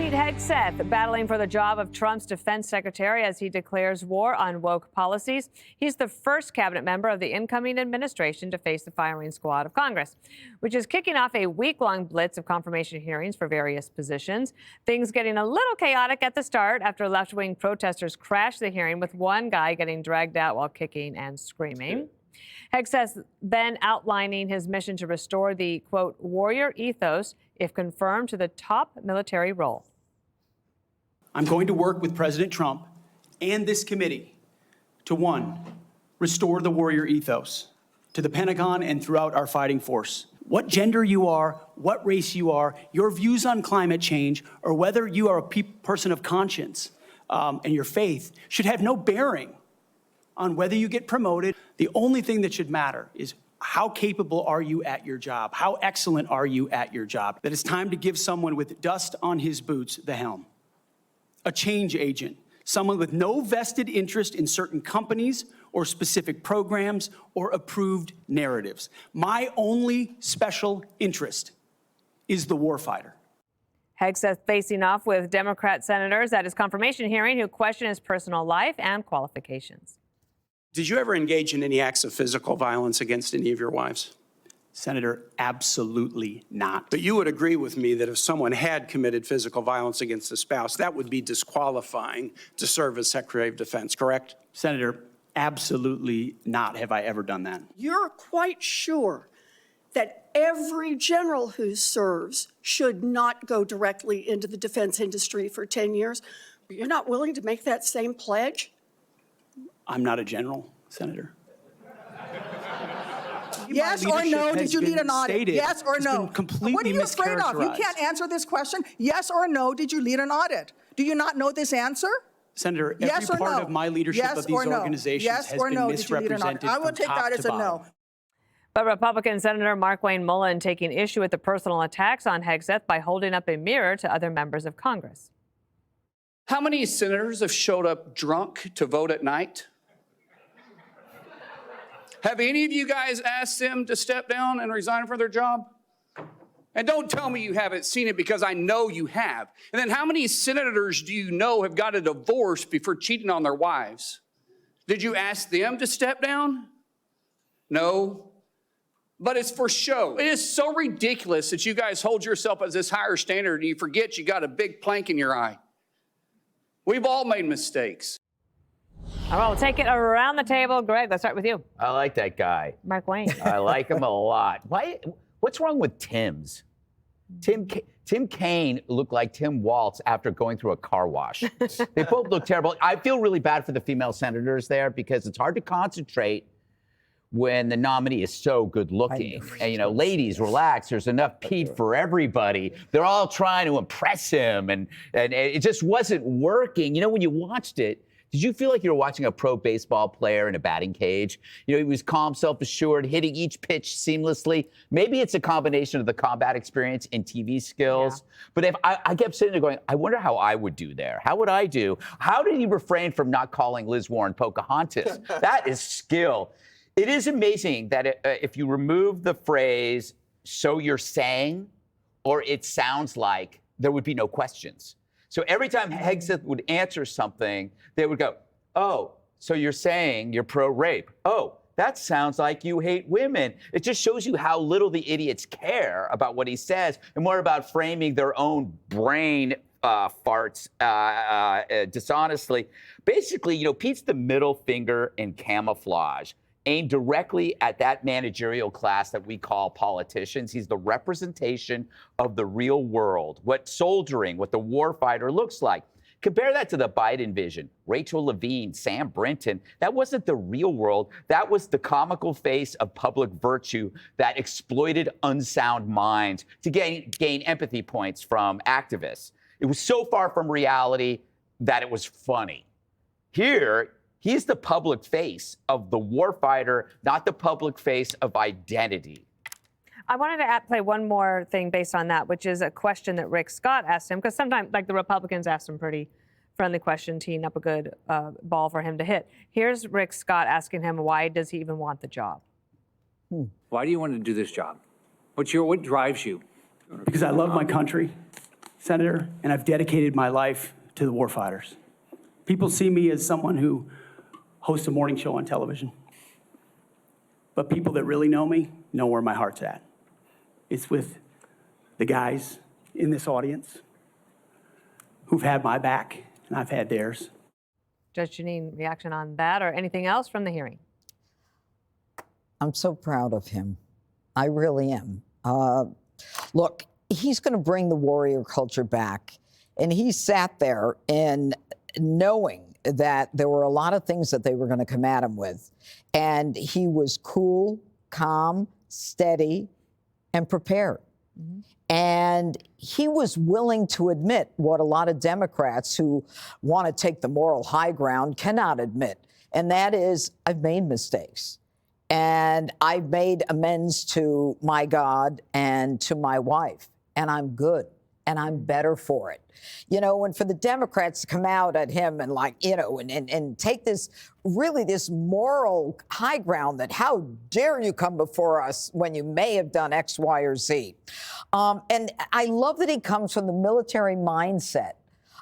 Pete Hegseth battling for the job of Trump's defense secretary as he declares war on woke policies. He's the first cabinet member of the incoming administration to face the firing squad of Congress, which is kicking off a week-long blitz of confirmation hearings for various positions. Things getting a little chaotic at the start after left-wing protesters crashed the hearing, with one guy getting dragged out while kicking and screaming. Hegseth then outlining his mission to restore the, quote, warrior ethos if confirmed to the top military role. I'm going to work with President Trump and this committee to, one, restore the warrior ethos to the Pentagon and throughout our fighting force. What gender you are, what race you are, your views on climate change, or whether you are a person of conscience and your faith should have no bearing on whether you get promoted. The only thing that should matter is how capable are you at your job? How excellent are you at your job? That it's time to give someone with dust on his boots the helm. A change agent, someone with no vested interest in certain companies or specific programs or approved narratives. My only special interest is the warfighter. Hegseth facing off with Democrat senators at his confirmation hearing who question his personal life and qualifications. Did you ever engage in any acts of physical violence against any of your wives? Senator, absolutely not. But you would agree with me that if someone had committed physical violence against a spouse, that would be disqualifying to serve as Secretary of Defense, correct? Senator, absolutely not have I ever done that. You're quite sure that every general who serves should not go directly into the defense industry for 10 years? You're not willing to make that same pledge? I'm not a general, Senator. Yes or no? Did you lead an audit? Yes or no? What are you afraid of? You can't answer this question. Yes or no? Did you lead an audit? Do you not know this answer? Senator, every part of my leadership of these organizations has been misrepresented. I will take that as a no. But Republican Senator Markwayne Mullin taking issue with the personal attacks on Hegseth by holding up a mirror to other members of Congress. How many senators have showed up drunk to vote at night? Have any of you guys asked them to step down and resign from their job? And don't tell me you haven't seen it, because I know you have. And then how many senators do you know have got a divorce before cheating on their wives? Did you ask them to step down? No. But it's for show. It is so ridiculous that you guys hold yourself as this higher standard and you forget you got a big plank in your eye. We've all made mistakes. All right, we'll take it around the table. Greg, let's start with you. I like that guy. Markwayne. I like him a lot. What's wrong with Tim's? Tim Kaine looked like Tim Waltz after going through a car wash. They both look terrible. I feel really bad for the female senators there, because it's hard to concentrate when the nominee is so good looking. And, you know, ladies, relax. There's enough Pete for everybody. They're all trying to impress him, and it just wasn't working. You know, when you watched it, did you feel like you were watching a pro baseball player in a batting cage? You know, he was calm, self-assured, hitting each pitch seamlessly. Maybe it's a combination of the combat experience and TV skills. Yeah. But if I kept sitting there going, I wonder how I would do there. How would I do? How did he refrain from not calling Liz Warren Pocahontas? That is skill. It is amazing that if you remove the phrase, so you're saying, or it sounds like, there would be no questions. So every time Hegseth would answer something, they would go, oh, so you're saying you're pro-rape. Oh, that sounds like you hate women. It just shows you how little the idiots care about what he says, and more about framing their own brain farts dishonestly. Basically, you know, Pete's the middle finger in camouflage, aimed directly at that managerial class that we call politicians. He's the representation of the real world, what soldiering, what the warfighter looks like. Compare that to the Biden vision. Rachel Levine, Sam Brinton. That wasn't the real world. That was the comical face of public virtue that exploited unsound minds to gain empathy points from activists. It was so far from reality that it was funny. Here, he's the public face of the warfighter, not the public face of identity. I wanted to play one more thing based on that, which is a question that Rick Scott asked him, because sometimes, like, the Republicans asked him pretty friendly question, teeing up a good ball for him to hit. Here's Rick Scott asking him, why does he even want the job? Why do you want to do this job? What drives you? Because I love my country. Senator, and I've dedicated my life to the warfighters. People see me as someone who hosts a morning show on television. But people that really know me know where my heart's at. It's with the guys in this audience who've had my back, and I've had theirs. Judge Janine, reaction on that or anything else from the hearing? I'm so proud of him. I really am. Look, he's going to bring the warrior culture back. And he sat there and knowing that there were a lot of things that they were going to come at him with. And he was cool, calm, steady, and prepared. Mm-hmm. And he was willing to admit what a lot of Democrats who want to take the moral high ground cannot admit. And that is, I've made mistakes. And I've made amends to my God and to my wife. And I'm good. And I'm better for it. You know, and for the Democrats to come out at him and and take this moral high ground that how dare you come before us when you may have done X, Y, or Z. And I love that he comes from the military mindset.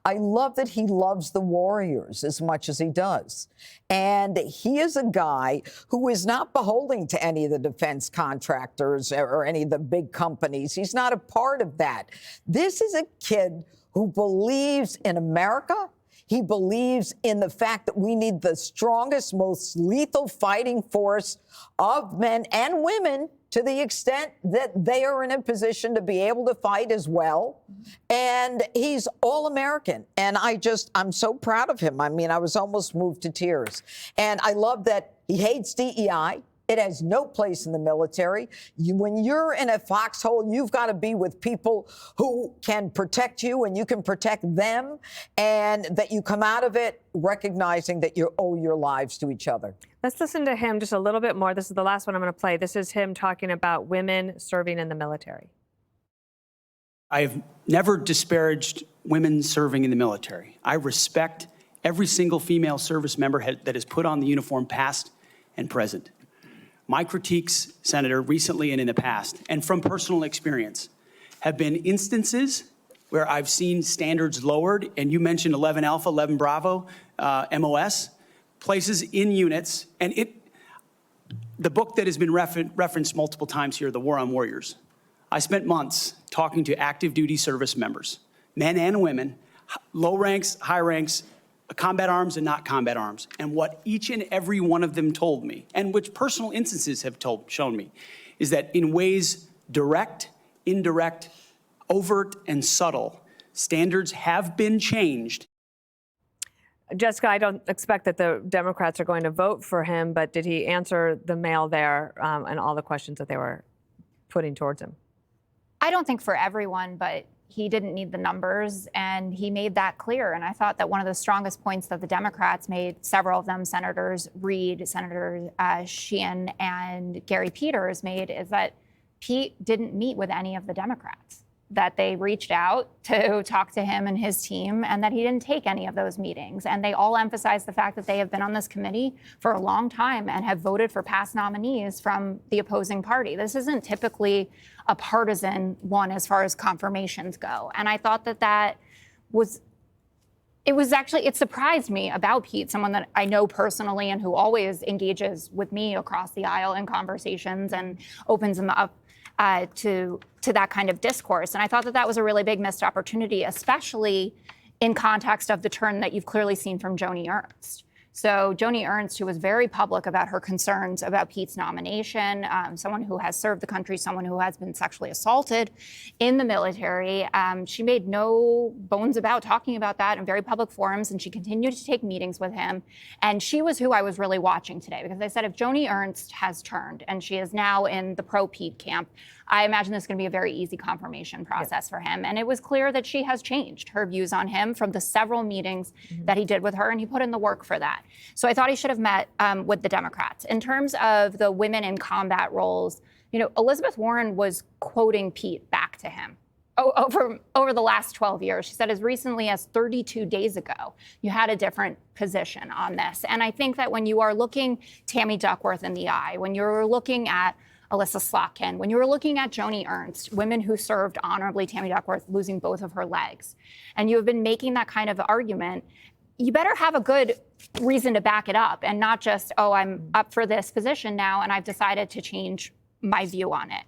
I love that he loves the warriors as much as he does. And he is a guy who is not beholden to any of the defense contractors or any of the big companies. He's not a part of that. This is a kid who believes in America. He believes in the fact that we need the strongest, most lethal fighting force of men and women to the extent that they are in a position to be able to fight as well. And he's all-American. And I'm so proud of him. I mean, I was almost moved to tears. And I love that he hates DEI. It has no place in the military. When you're in a foxhole, you've got to be with people who can protect you and you can protect them, and that you come out of it recognizing that you owe your lives to each other. Let's listen to him just a little bit more. This is the last one I'm going to play. This is him talking about women serving in the military. I've never disparaged women serving in the military. I respect every single female service member that has put on the uniform, past and present. My critiques, Senator, recently and in the past, and from personal experience, have been instances where I've seen standards lowered, and you mentioned 11 Alpha, 11 Bravo, MOS, places in units, and the book that has been referenced multiple times here, The War on Warriors. I spent months talking to active duty service members, men and women, low ranks, high ranks, combat arms and not combat arms. And what each and every one of them told me, and which personal instances have shown me, is that in ways direct, indirect, overt, and subtle, standards have been changed. Jessica, I don't expect that the Democrats are going to vote for him, but did he answer the mail there and all the questions that they were putting towards him? I don't think for everyone, but he didn't need the numbers, and he made that clear. And I thought that one of the strongest points that the Democrats made, several of them, Senators Reid, Senator Sheehan, and Gary Peters made, is that Pete didn't meet with any of the Democrats, that they reached out to talk to him and his team, and that he didn't take any of those meetings. And they all emphasized the fact that they have been on this committee for a long time and have voted for past nominees from the opposing party. This isn't typically a partisan one as far as confirmations go. And I thought that it surprised me about Pete, someone that I know personally and who always engages with me across the aisle in conversations and opens them up to that kind of discourse. And I thought that was a really big missed opportunity, especially in context of the turn that you've clearly seen from Joni Ernst. So Joni Ernst, who was very public about her concerns about Pete's nomination, someone who has served the country, someone who has been sexually assaulted in the military, she made no bones about talking about that in very public forums, and she continued to take meetings with him. And she was who I was really watching today, because I said, if Joni Ernst has turned and she is now in the pro-Pete camp, I imagine this is going to be a very easy confirmation process for him. And it was clear that she has changed her views on him from the several meetings that he did with her, and he put in the work for that. So I thought he should have met with the Democrats. In terms of the women in combat roles, Elizabeth Warren was quoting Pete back to him over the last 12 years. She said as recently as 32 days ago, you had a different position on this. And I think that when you are looking Tammy Duckworth in the eye, when you're looking at Alyssa Slotkin, when you were looking at Joni Ernst, women who served honorably, Tammy Duckworth losing both of her legs, and you have been making that kind of argument, you better have a good reason to back it up and not just, oh, I'm up for this position now and I've decided to change my view on it.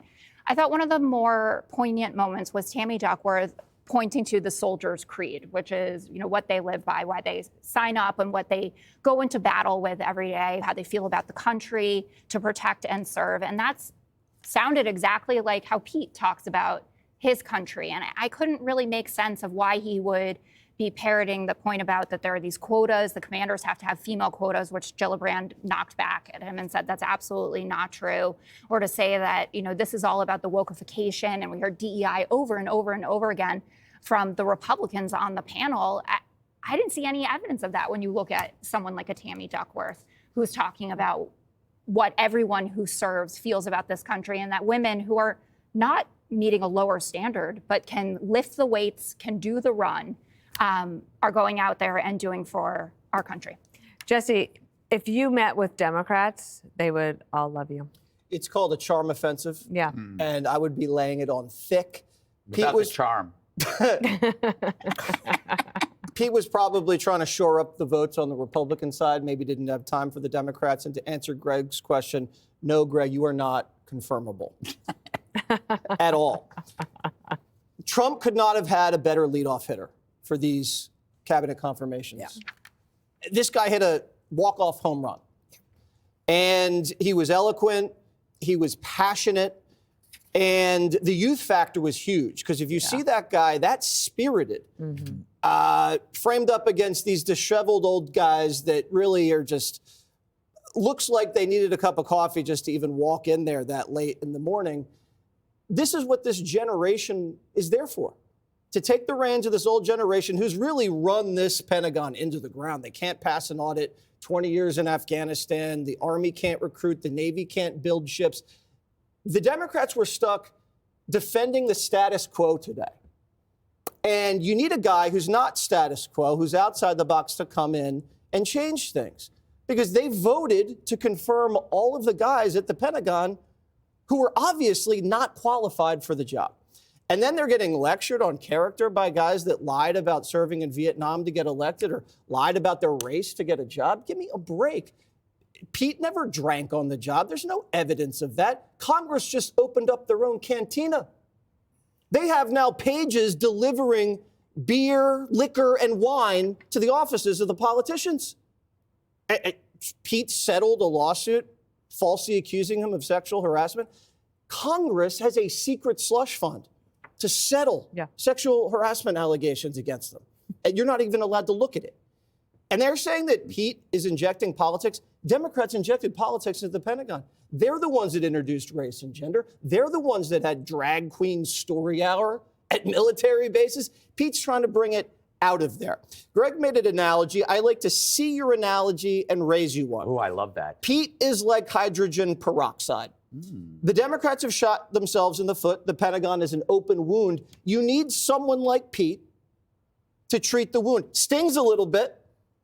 I thought one of the more poignant moments was Tammy Duckworth pointing to the soldier's creed, which is, what they live by, why they sign up and what they go into battle with every day, how they feel about the country to protect and serve. And that's sounded exactly like how Pete talks about his country. And I couldn't really make sense of why he would be parroting the point about that there are these quotas, the commanders have to have female quotas, which Gillibrand knocked back at him and said that's absolutely not true. Or to say that, this is all about the wokeification, and we heard DEI over and over and over again from the Republicans on the panel. I didn't see any evidence of that when you look at someone like a Tammy Duckworth, who's talking about what everyone who serves feels about this country, and that women who are not meeting a lower standard, but can lift the weights, can do the run, are going out there and doing for our country. Jesse, if you met with Democrats, they would all love you. It's called a charm offensive. Yeah. And I would be laying it on thick. Without the charm. Pete was probably trying to shore up the votes on the Republican side, maybe didn't have time for the Democrats. And to answer Greg's question, no, Greg, you are not confirmable at all. Trump could not have had a better leadoff hitter for these cabinet confirmations. Yeah. This guy hit a walk-off home run. And he was eloquent, he was passionate, and the youth factor was huge. Because if you see that guy, that's spirited, framed up against these disheveled old guys that really are just, looks like they needed a cup of coffee just to even walk in there that late in the morning. This is what this generation is there for. To take the reins of this old generation who's really run this Pentagon into the ground. They can't pass an audit, 20 years in Afghanistan, the Army can't recruit, the Navy can't build ships. The Democrats were stuck defending the status quo today. And you need a guy who's not status quo, who's outside the box to come in and change things. Because they voted to confirm all of the guys at the Pentagon who were obviously not qualified for the job. And then they're getting lectured on character by guys that lied about serving in Vietnam to get elected or lied about their race to get a job. Give me a break. Pete never drank on the job. There's no evidence of that. Congress just opened up their own cantina. They have now pages delivering beer, liquor, and wine to the offices of the politicians. Pete settled a lawsuit falsely accusing him of sexual harassment. Congress has a secret slush fund to settle sexual harassment allegations against them. And you're not even allowed to look at it. And they're saying that Pete is injecting politics. Democrats injected politics into the Pentagon. They're the ones that introduced race and gender. They're the ones that had drag queen story hour at military bases. Pete's trying to bring it out of there. Greg made an analogy. I like to see your analogy and raise you one. Oh, I love that. Pete is like hydrogen peroxide. The Democrats have shot themselves in the foot. The Pentagon is an open wound. You need someone like Pete to treat the wound. Stings a little bit.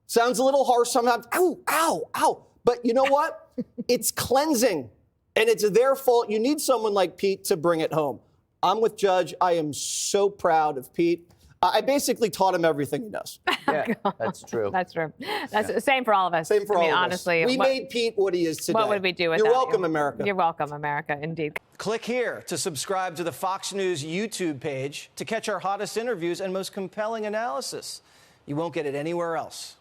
Sounds a little harsh sometimes. Ow, ow, ow. But you know what? It's cleansing, and it's their fault. You need someone like Pete to bring it home. I'm with Judge. I am so proud of Pete. I basically taught him everything he knows. Yeah, that's true. That's true. That's the same for all of us. Same for all of us. Honestly, we made Pete what he is today. What would we do without You're welcome, America. You're welcome, America, indeed. Click here to subscribe to the Fox News YouTube page to catch our hottest interviews and most compelling analysis. You won't get it anywhere else.